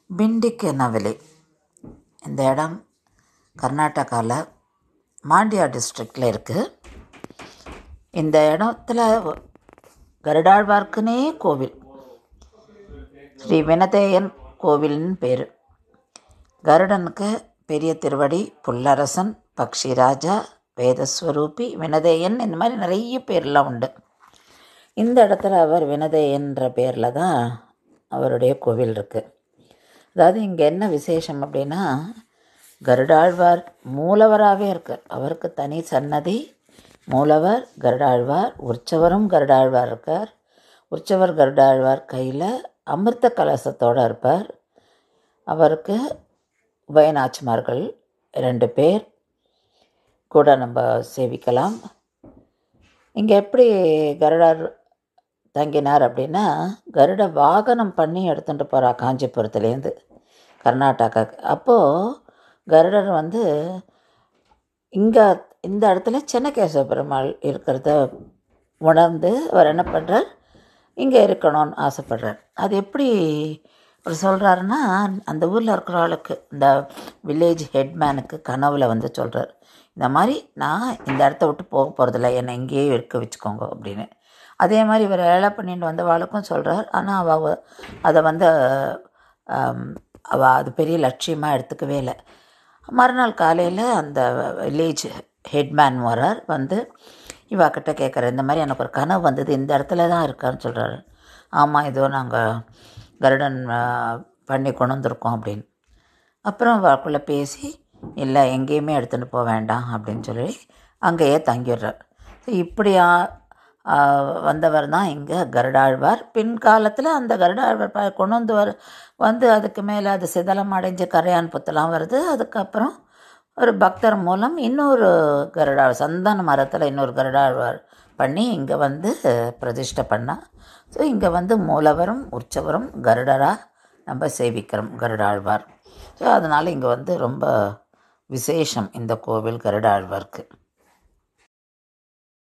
பிண்டிக்கெனவிலே இந்த இடம் கர்நாடகாவில் மாண்டியா டிஸ்ட்ரிக்டில் இருக்குது. இந்த இடத்துல கருடாழ்வார்க்குனே கோவில், ஸ்ரீ வினதேயன் கோவில்னு பேர். கருடனுக்கு பெரிய திருவடி, புல்லரசன், பக்ஷிராஜா, வேதஸ்வரூபி, வினதேயன், இந்த மாதிரி நிறைய பேர்லாம் உண்டு. இந்த இடத்துல அவர் வினதேயன்ற பேரில் தான் அவருடைய கோவில் இருக்குது. அதாவது இங்கே என்ன விசேஷம் அப்படின்னா, கருடாழ்வார் மூலவராகவே இருக்கார். அவருக்கு தனி சன்னதி, மூலவர் கருடாழ்வார், உற்சவரும் கருடாழ்வார் இருக்கார். உற்சவர் கருடாழ்வார் கையில் அமிர்த கலசத்தோடு இருப்பார். அவருக்கு உபயநாச்சிமார்கள் 2 பேர் கூட நம்ம சேவிக்கலாம். இங்கே எப்படி கருடர் தங்கினார் அப்படின்னா, கருட வாகனம் பண்ணி எடுத்துகிட்டு போகிறா காஞ்சிபுரத்துலேருந்து கர்நாடகாவுக்கு. அப்போது கருடர் இங்கே இந்த இடத்துல சென்னகேசவ பெருமாள் இருக்கிறத உணர்ந்து அவர் என்ன பண்ணுறார், இங்கே இருக்கணும்னு ஆசைப்படுறார். அது எப்படி அவர் சொல்கிறாருன்னா, அந்த ஊரில் இருக்கிற ஆளுக்கு, இந்த வில்லேஜ் ஹெட்மேனுக்கு கனவில் சொல்கிறார், இந்த மாதிரி நான் இந்த இடத்த விட்டு போக போகிறதில்ல, என்னை இங்கேயே இருக்க வச்சுக்கோங்க அப்படின்னு. அதே மாதிரி இவர் வேலை பண்ணிட்டு வந்தவாளுக்கும் சொல்கிறார். ஆனால் அவள் அதை அவள் அது பெரிய லட்சியமாக எடுத்துக்கவே இல்லை. மறுநாள் காலையில் அந்த வில்லேஜ் ஹெட்மேன் வரார். இவாக்கிட்ட கேட்குறாரு, இந்த மாதிரி எனக்கு ஒரு கனவு வந்தது, இந்த இடத்துல தான் இருக்கான்னு சொல்கிறாரு. ஆமாம், இதோ நாங்கள் கருடன் பண்ணி கொண்டு வந்திருக்கோம் அப்படின்னு. அப்புறம் அவளுக்குள்ளே பேசி, இல்லை எங்கேயுமே எடுத்துகிட்டு போக வேண்டாம் அப்படின்னு சொல்லி அங்கேயே தங்கிடுறார். இப்படியா வந்தவர் தான் இங்கே கருடாழ்வார். பின்காலத்தில் அந்த கருடாழ்வார் கொண்டு அதுக்கு மேலே அது சிதலம் அடைஞ்சு கரையான் புத்தெல்லாம் வருது. அதுக்கப்புறம் ஒரு பக்தர் மூலம் இன்னொரு கருடாழ்வார், சந்தான மரத்தில் இன்னொரு கருடாழ்வார் பண்ணி இங்கே பிரதிஷ்டை பண்ணால். ஸோ இங்கே மூலவரும் உற்சவரும் கருடராக நம்ம சேவிக்கிறோம், கருடாழ்வார். ஸோ அதனால் இங்கே ரொம்ப விசேஷம் இந்த கோவில் கருடாழ்வார்க்கு.